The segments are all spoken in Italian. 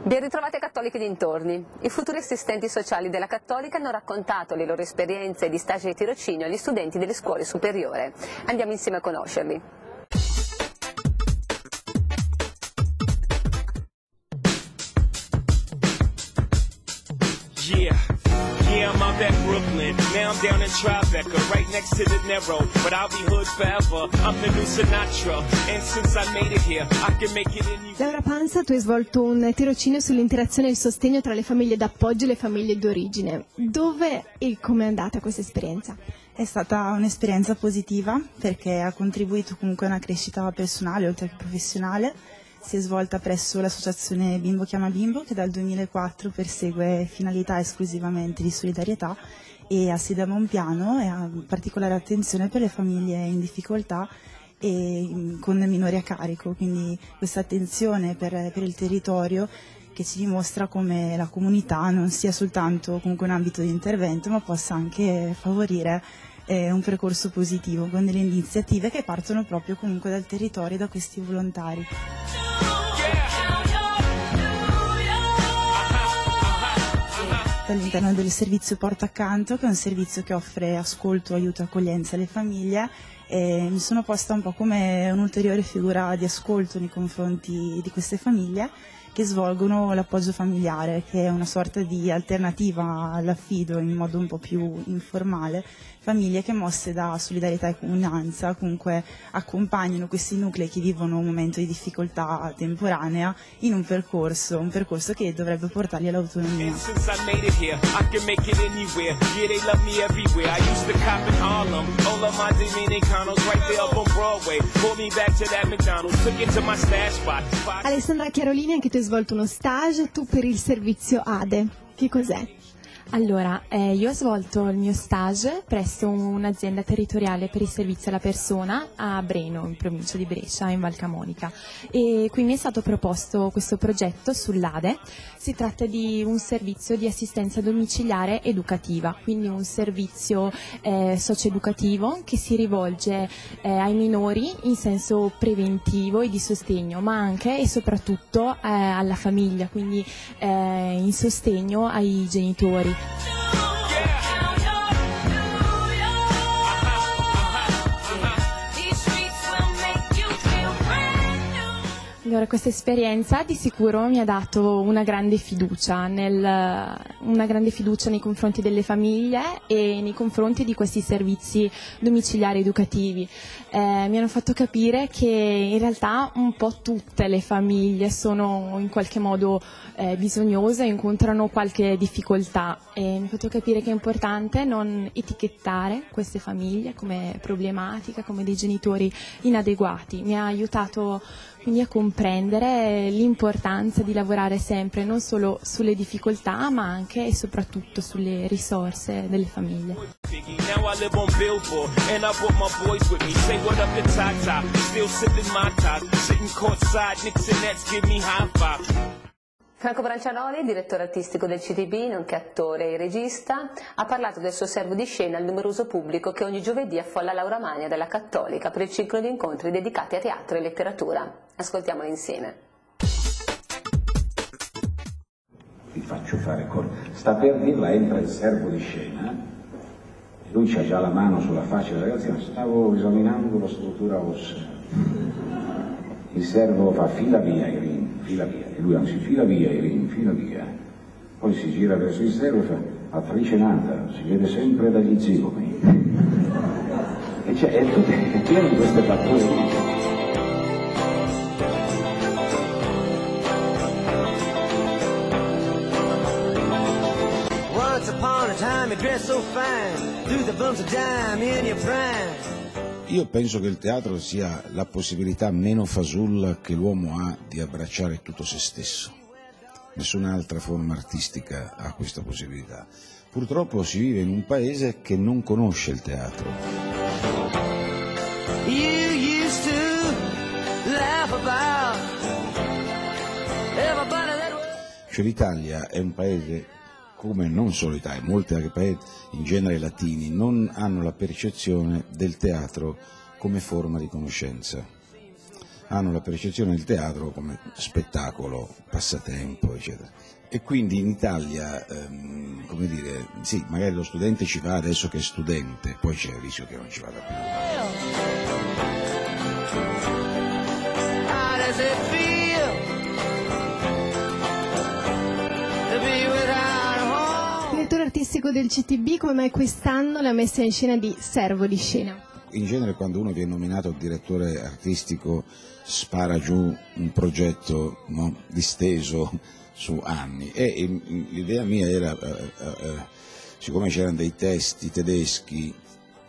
Ben ritrovati a Cattolica e dintorni. I futuri assistenti sociali della Cattolica hanno raccontato le loro esperienze di stage di tirocinio agli studenti delle scuole superiori. Andiamo insieme a conoscerli. Yeah, I'm out at Brooklyn. Now I'm down in Tribeca, right next to the Narrow. But I'll be hood forever. I'm the new Sinatra. And since I made it here, I can make it anywhere. Laura Panza, tu hai svolto un tirocinio sull'interazione e il sostegno tra le famiglie d'appoggio e le famiglie d'origine. Dove e come è andata questa esperienza? È stata un'esperienza positiva perché ha contribuito comunque a una crescita personale oltre che professionale. Si è svolta presso l'associazione Bimbo Chiama Bimbo, che dal 2004 persegue finalità esclusivamente di solidarietà, e ha sede a Monpiano e ha particolare attenzione per le famiglie in difficoltà e con minori a carico, quindi questa attenzione per il territorio che ci dimostra come la comunità non sia soltanto comunque un ambito di intervento, ma possa anche favorire un percorso positivo con delle iniziative che partono proprio comunque dal territorio e da questi volontari. All'interno del servizio Porta Accanto, che è un servizio che offre ascolto, aiuto e accoglienza alle famiglie, mi sono posta un po' come un'ulteriore figura di ascolto nei confronti di queste famiglie che svolgono l'appoggio familiare, che è una sorta di alternativa all'affido in modo un po' più informale, famiglie che mosse da solidarietà e comunanza comunque accompagnano questi nuclei che vivono un momento di difficoltà temporanea in un percorso che dovrebbe portarli all'autonomia. Alessandra Chiarolini, anche tu hai svolto uno stage, tu per il servizio ADE, che cos'è? Allora, io ho svolto il mio stage presso un'azienda territoriale per il servizio alla persona a Breno, in provincia di Brescia, in Val Camonica, e qui mi è stato proposto questo progetto sull'ADE. Si tratta di un servizio di assistenza domiciliare educativa, quindi un servizio socioeducativo che si rivolge ai minori in senso preventivo e di sostegno, ma anche e soprattutto alla famiglia, quindi in sostegno ai genitori. Allora, questa esperienza di sicuro mi ha dato una grande fiducia nei confronti delle famiglie e nei confronti di questi servizi domiciliari educativi. Mi hanno fatto capire che in realtà un po' tutte le famiglie sono in qualche modo bisognose, incontrano qualche difficoltà, e mi ha fatto capire che è importante non etichettare queste famiglie come problematica, come dei genitori inadeguati. Mi ha aiutato quindi a comprendere l'importanza di lavorare sempre non solo sulle difficoltà, ma anche e soprattutto sulle risorse delle famiglie. Franco Brancianoli, direttore artistico del CTB, nonché attore e regista, ha parlato del suo servo di scena al numeroso pubblico che ogni giovedì affolla l'Aula Magna della Cattolica per il ciclo di incontri dedicati a teatro e letteratura. Ascoltiamolo insieme. Vi faccio fare sta per dirla, entra il servo di scena e lui c'ha già la mano sulla faccia della ragazzina. Stavo esaminando la struttura ossea. Il servo fa fila via Irene, fila via, e lui anzi fila via Irene, fila via. Poi si gira verso il servo e fa: attrice nata, si vede sempre dagli zigomi. E c'è, è pieno di queste battute. Io penso che il teatro sia la possibilità meno fasulla che l'uomo ha di abbracciare tutto se stesso. Nessun'altra forma artistica ha questa possibilità. Purtroppo si vive in un paese che non conosce il teatro. Cioè l'Italia è un paese, come non solo l'Italia, molti altri paesi, in genere latini, non hanno la percezione del teatro come forma di conoscenza. hanno la percezione del teatro come spettacolo, passatempo, eccetera. E quindi in Italia, come dire, sì, magari lo studente ci va adesso che è studente, poi c'è il rischio che non ci vada più. Direttore artistico del CTB, come mai quest'anno la messa in scena di Servo di Scena? In genere quando uno viene nominato direttore artistico spara giù un progetto, no, disteso su anni, e l'idea mia era, siccome c'erano dei testi tedeschi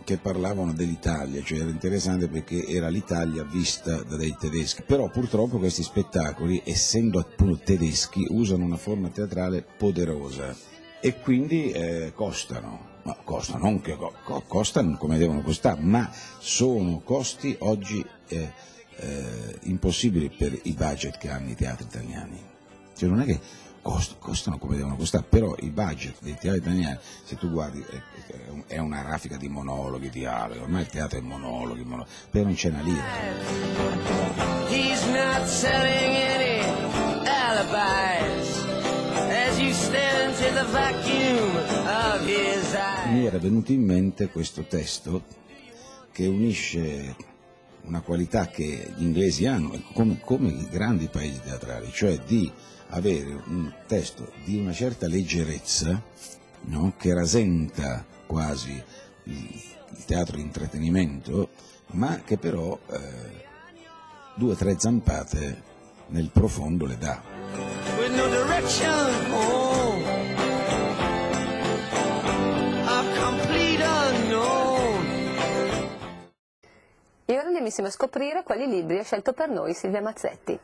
che parlavano dell'Italia, cioè era interessante perché era l'Italia vista da dei tedeschi, però purtroppo questi spettacoli, essendo appunto tedeschi, usano una forma teatrale poderosa e quindi costano. No, costano, non che costano come devono costare, ma sono costi oggi impossibili per i budget che hanno i teatri italiani. Cioè non è che costano come devono costare, però i budget dei teatri italiani, se tu guardi, è una raffica di monologhi, dialoghi, ormai il teatro è monologhi, però non c'è una lira. He's not selling any alibis. Mi era venuto in mente questo testo che unisce una qualità che gli inglesi hanno, come i grandi paesi teatrali, cioè di avere un testo di una certa leggerezza, no? Che rasenta quasi il teatro di intrattenimento, ma che però 2 o 3 zampate nel profondo le dà. With no direction home, a complete unknown. E ora andiamo insieme a scoprire quali libri ha scelto per noi Silvia Mazzetti.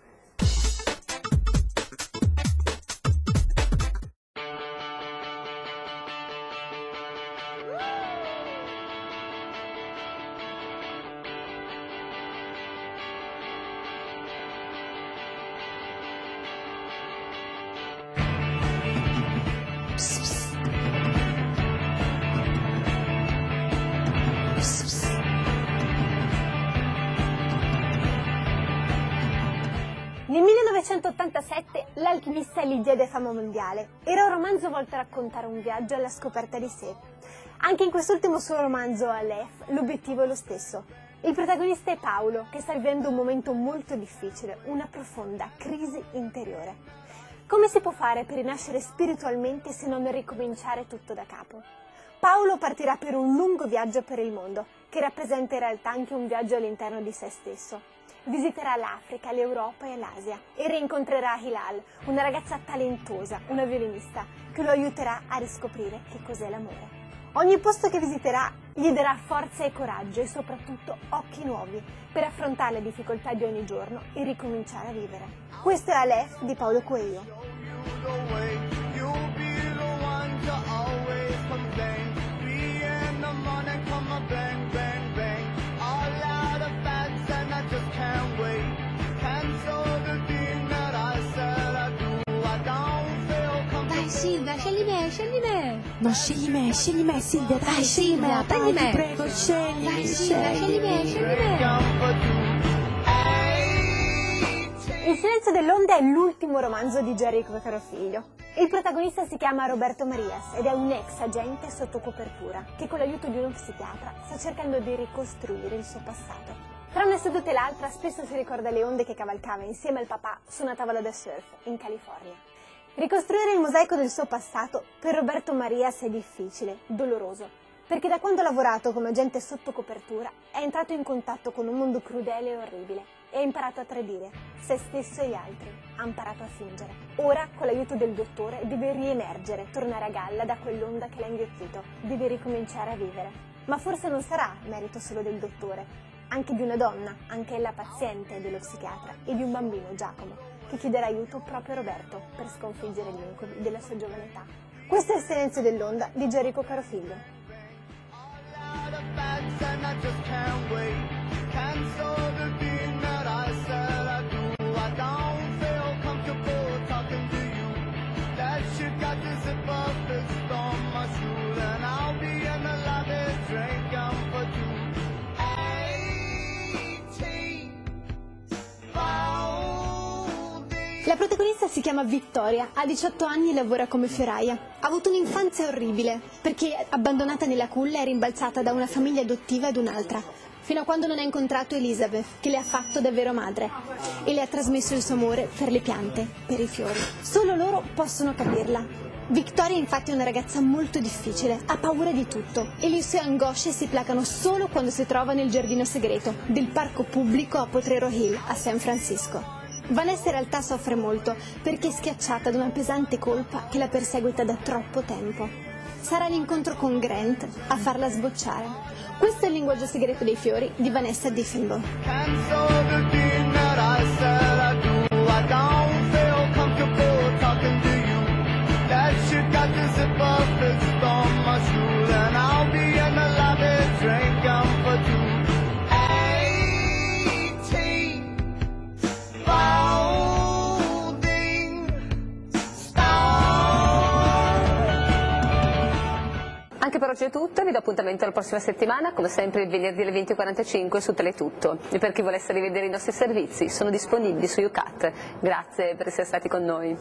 Nel 1987 L'alchimista e l'ideale di fama mondiale era un romanzo volto a raccontare un viaggio alla scoperta di sé. Anche in quest'ultimo suo romanzo, Aleph, l'obiettivo è lo stesso. Il protagonista è Paolo, che sta vivendo un momento molto difficile, una profonda crisi interiore. Come si può fare per rinascere spiritualmente se non ricominciare tutto da capo? Paolo partirà per un lungo viaggio per il mondo, che rappresenta in realtà anche un viaggio all'interno di se stesso. Visiterà l'Africa, l'Europa e l'Asia e rincontrerà Hilal, una ragazza talentosa, una violinista, che lo aiuterà a riscoprire che cos'è l'amore. Ogni posto che visiterà gli darà forza e coraggio e soprattutto occhi nuovi per affrontare le difficoltà di ogni giorno e ricominciare a vivere. Questo è Aleph di Paulo Coelho. Dai Silvia, scegli me! No, scegli me Silvia, dai Silvia, prendi me! Ti prego, scegli Dai Silvia, scegli me! Il silenzio dell'onda è l'ultimo romanzo di Gianrico Carofiglio. Il protagonista si chiama Roberto Marias ed è un ex agente sotto copertura che con l'aiuto di uno psichiatra sta cercando di ricostruire il suo passato. Tra una seduta e l'altra spesso si ricorda le onde che cavalcava insieme al papà su una tavola da surf in California. Ricostruire il mosaico del suo passato per Roberto Marias è difficile, doloroso, perché da quando ha lavorato come agente sotto copertura è entrato in contatto con un mondo crudele e orribile e ha imparato a tradire se stesso e gli altri, ha imparato a fingere. Ora, con l'aiuto del dottore, deve riemergere, tornare a galla da quell'onda che l'ha inghiottito, deve ricominciare a vivere. Ma forse non sarà merito solo del dottore, anche di una donna, anche ella paziente, dello psichiatra, e di un bambino, Giacomo, che chiederà aiuto proprio a Roberto per sconfiggere gli incubi della sua giovane età. Questo è Il silenzio dell'onda di Gianrico Carofiglio. La protagonista si chiama Vittoria, ha 18 anni e lavora come ferraia. Ha avuto un'infanzia orribile, perché abbandonata nella culla è rimbalzata da una famiglia adottiva ad un'altra, fino a quando non ha incontrato Elizabeth, che le ha fatto davvero madre e le ha trasmesso il suo amore per le piante, per i fiori. Solo loro possono capirla. Victoria infatti è una ragazza molto difficile, ha paura di tutto e le sue angosce si placano solo quando si trova nel giardino segreto del parco pubblico a Potrero Hill a San Francisco. Vanessa in realtà soffre molto perché è schiacciata da una pesante colpa che la perseguita da troppo tempo. Sarà l'incontro con Grant a farla sbocciare. Questo è il linguaggio segreto dei fiori di Vanessa Diffenbaugh. Anche per oggi è tutto, vi do appuntamento la prossima settimana, come sempre il venerdì alle 20:45 su Teletutto. E per chi volesse rivedere i nostri servizi sono disponibili su YouCat. Grazie per essere stati con noi.